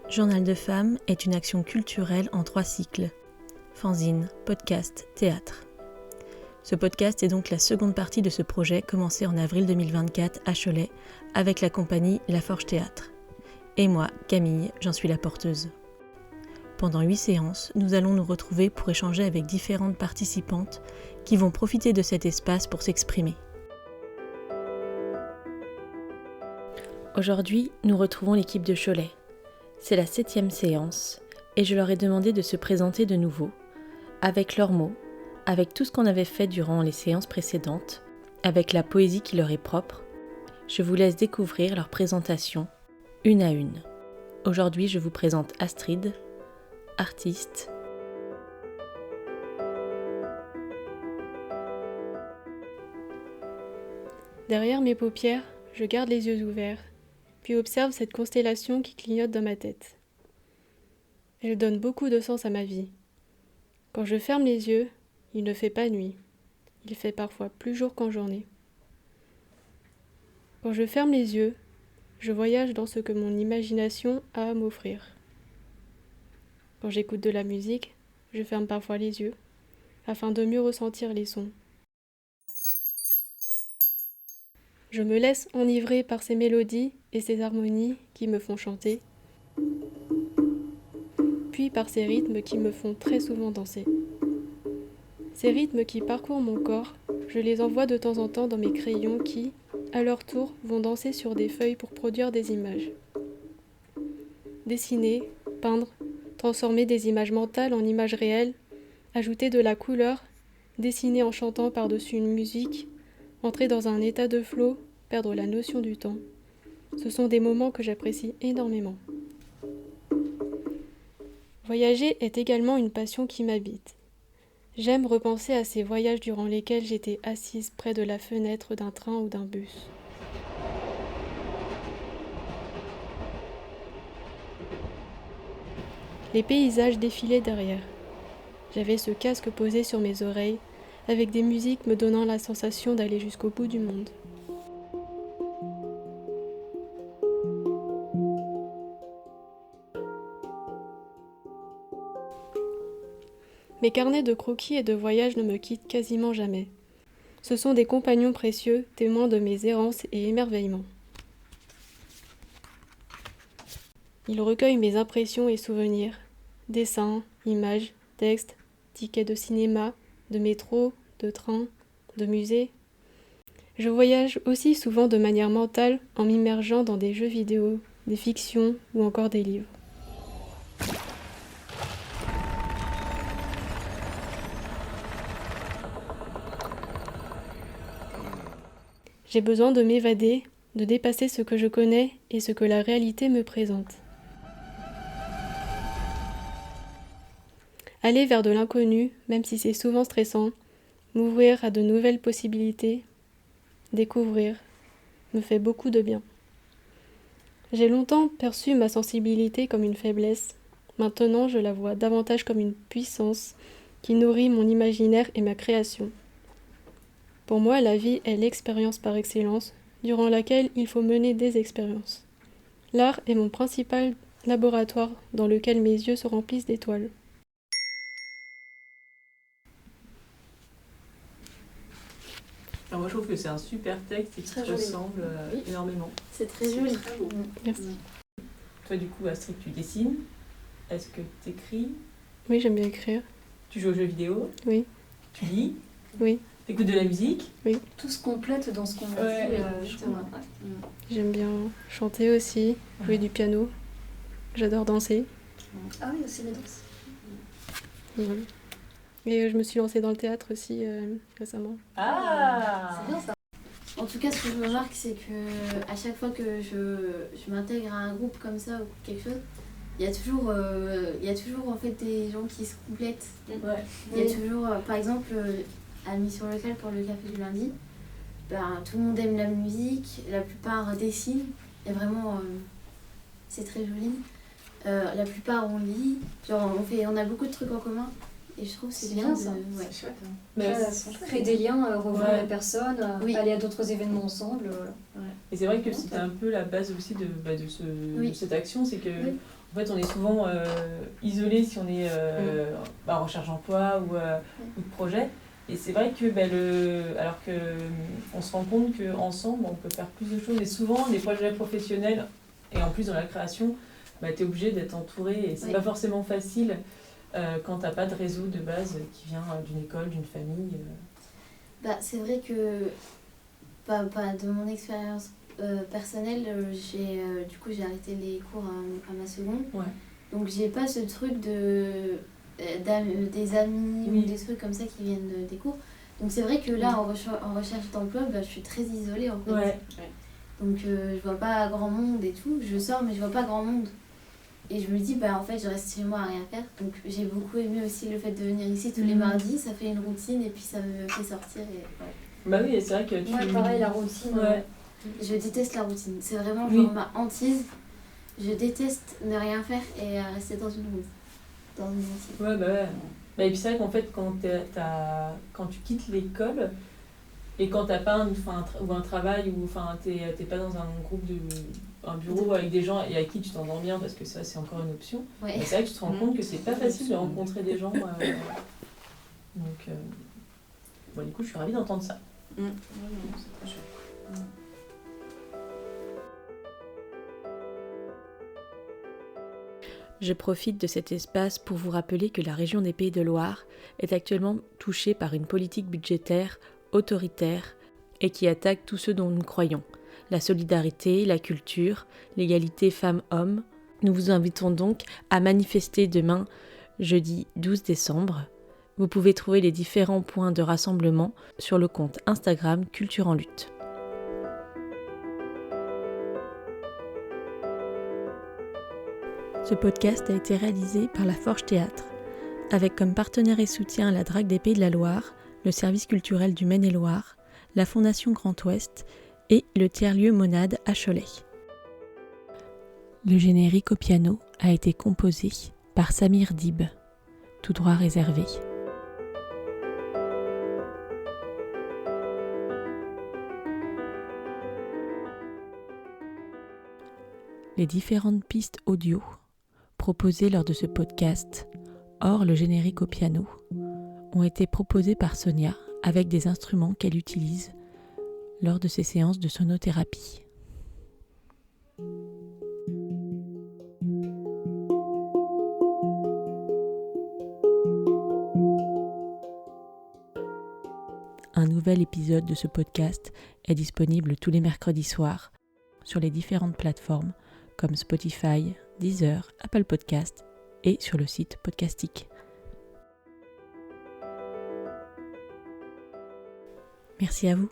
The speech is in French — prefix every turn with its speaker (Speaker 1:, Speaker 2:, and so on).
Speaker 1: Journal de femmes est une action culturelle en 3 cycles. Fanzine, podcast, théâtre. Ce podcast est donc la seconde partie de ce projet commencé en avril 2024 à Cholet avec la compagnie La Forge Théâtre. Et moi, Camille, j'en suis la porteuse. Pendant 8 séances, nous allons nous retrouver pour échanger avec différentes participantes qui vont profiter de cet espace pour s'exprimer. Aujourd'hui, nous retrouvons l'équipe de Cholet. C'est la 7e séance et je leur ai demandé de se présenter de nouveau, avec leurs mots, avec tout ce qu'on avait fait durant les séances précédentes, avec la poésie qui leur est propre. Je vous laisse découvrir leur présentation, une à une. Aujourd'hui, je vous présente Astrid, artiste.
Speaker 2: Derrière mes paupières, je garde les yeux ouverts, puis observe cette constellation qui clignote dans ma tête. Elle donne beaucoup de sens à ma vie. Quand je ferme les yeux, il ne fait pas nuit. Il fait parfois plus jour qu'en journée. Quand je ferme les yeux, je voyage dans ce que mon imagination a à m'offrir. Quand j'écoute de la musique, je ferme parfois les yeux, afin de mieux ressentir les sons. Je me laisse enivrer par ces mélodies et ces harmonies qui me font chanter, puis par ces rythmes qui me font très souvent danser. Ces rythmes qui parcourent mon corps, je les envoie de temps en temps dans mes crayons qui, à leur tour, vont danser sur des feuilles pour produire des images. Dessiner, peindre, transformer des images mentales en images réelles, ajouter de la couleur, dessiner en chantant par-dessus une musique, entrer dans un état de flow, perdre la notion du temps. Ce sont des moments que j'apprécie énormément. Voyager est également une passion qui m'habite. J'aime repenser à ces voyages durant lesquels j'étais assise près de la fenêtre d'un train ou d'un bus. Les paysages défilaient derrière. J'avais ce casque posé sur mes oreilles, avec des musiques me donnant la sensation d'aller jusqu'au bout du monde. Mes carnets de croquis et de voyage ne me quittent quasiment jamais. Ce sont des compagnons précieux, témoins de mes errances et émerveillements. Ils recueillent mes impressions et souvenirs, dessins, images, textes, tickets de cinéma, de métro, de train, de musée. Je voyage aussi souvent de manière mentale en m'immergeant dans des jeux vidéo, des fictions ou encore des livres. J'ai besoin de m'évader, de dépasser ce que je connais et ce que la réalité me présente. Aller vers de l'inconnu, même si c'est souvent stressant, m'ouvrir à de nouvelles possibilités, découvrir, me fait beaucoup de bien. J'ai longtemps perçu ma sensibilité comme une faiblesse. Maintenant, je la vois davantage comme une puissance qui nourrit mon imaginaire et ma création. Pour moi, la vie est l'expérience par excellence, durant laquelle il faut mener des expériences. L'art est mon principal laboratoire dans lequel mes yeux se remplissent d'étoiles.
Speaker 3: Alors moi je trouve que c'est un super texte et qui te ressemble énormément.
Speaker 4: C'est très joli.
Speaker 3: Très beau.
Speaker 2: Merci.
Speaker 3: Toi du coup Astrid, tu dessines. Est-ce que tu écris?
Speaker 2: Oui, j'aime bien écrire.
Speaker 3: Tu joues aux jeux vidéo?
Speaker 2: Oui.
Speaker 3: Tu lis?
Speaker 2: Oui.
Speaker 3: T'écoutes de la musique?
Speaker 2: Oui.
Speaker 4: Tout se complète dans ce qu'on a
Speaker 3: Ouais,
Speaker 4: dit. Justement.
Speaker 2: J'aime bien chanter aussi, jouer du piano. J'adore danser.
Speaker 4: Ah oui, aussi la danse.
Speaker 2: Voilà. Et je me suis lancée dans le théâtre aussi récemment.
Speaker 3: Ah,
Speaker 4: C'est bien ça. En tout cas, ce que je remarque, c'est que à chaque fois que je m'intègre à un groupe comme ça ou quelque chose, il y a toujours en fait des gens qui se complètent.
Speaker 3: Ouais.
Speaker 4: Il y a toujours, par exemple, à Mission Locale pour le café du lundi, tout le monde aime la musique, la plupart dessinent, et vraiment, c'est très joli. La plupart on lit, genre on a beaucoup de trucs en commun. Et je trouve que c'est bien
Speaker 5: ça.
Speaker 4: Ouais.
Speaker 5: C'est chouette. Hein.
Speaker 3: Mais
Speaker 5: Créer des liens, revoir
Speaker 3: Ouais.
Speaker 5: les personnes,
Speaker 4: Oui.
Speaker 5: aller à d'autres événements ensemble. Voilà.
Speaker 3: Et c'est vrai que c'était un peu la base aussi de
Speaker 4: Oui.
Speaker 3: cette action, c'est que
Speaker 4: Oui.
Speaker 3: En fait, on est souvent isolé si on est en recherche d'emploi ou de projet. Et c'est vrai que alors que on se rend compte qu'ensemble, on peut faire plus de choses. Et souvent, les projets professionnels, et en plus dans la création, tu es obligé d'être entouré. Et c'est pas forcément facile quand t'as pas de réseau de base qui vient d'une école, d'une famille.
Speaker 4: C'est vrai que, de mon expérience personnelle, j'ai arrêté les cours à ma seconde.
Speaker 3: Ouais.
Speaker 4: Donc j'ai pas ce truc des amis ou des trucs comme ça qui viennent des cours. Donc c'est vrai que là, en recherche d'emploi, je suis très isolée en fait.
Speaker 3: Ouais.
Speaker 4: Donc je vois pas grand monde et tout. Je sors mais je vois pas grand monde. Et je me dis, en fait, je reste chez moi à rien faire. Donc j'ai beaucoup aimé aussi le fait de venir ici tous les mardis. Ça fait une routine et puis ça me fait sortir. Et,
Speaker 3: Bah oui, c'est vrai que
Speaker 5: pareil, la routine.
Speaker 3: Ouais.
Speaker 4: Je déteste la routine. C'est vraiment ma hantise. Je déteste ne rien faire et rester dans une routine.
Speaker 3: Ouais. Et puis c'est vrai qu'en fait, quand tu quittes l'école et quand t'as pas un travail ou t'es pas dans un groupe un bureau avec des gens et à qui tu t'entends bien, parce que ça c'est encore une option.
Speaker 4: Ouais.
Speaker 3: C'est vrai que tu te rends compte que c'est pas facile de rencontrer des gens. Donc du coup, je suis ravie d'entendre ça.
Speaker 6: C'est très chouette.
Speaker 1: Je profite de cet espace pour vous rappeler que la région des Pays de Loire est actuellement touchée par une politique budgétaire autoritaire et qui attaque tout ce dont nous croyons. La solidarité, la culture, l'égalité femmes-hommes. Nous vous invitons donc à manifester demain, jeudi 12 décembre. Vous pouvez trouver les différents points de rassemblement sur le compte Instagram Culture en Lutte. Ce podcast a été réalisé par la Forge Théâtre, avec comme partenaire et soutien la Drague des Pays de la Loire, le service culturel du Maine-et-Loire, la Fondation Grand Ouest et le tiers-lieu Monade à Cholet. Le générique au piano a été composé par Samir Dib, tout droit réservé. Les différentes pistes audio proposées lors de ce podcast, hors le générique au piano, ont été proposées par Sonia avec des instruments qu'elle utilise lors de ses séances de sonothérapie. Un nouvel épisode de ce podcast est disponible tous les mercredis soirs sur les différentes plateformes comme Spotify, Deezer, Apple Podcast et sur le site Podcastic. Merci à vous.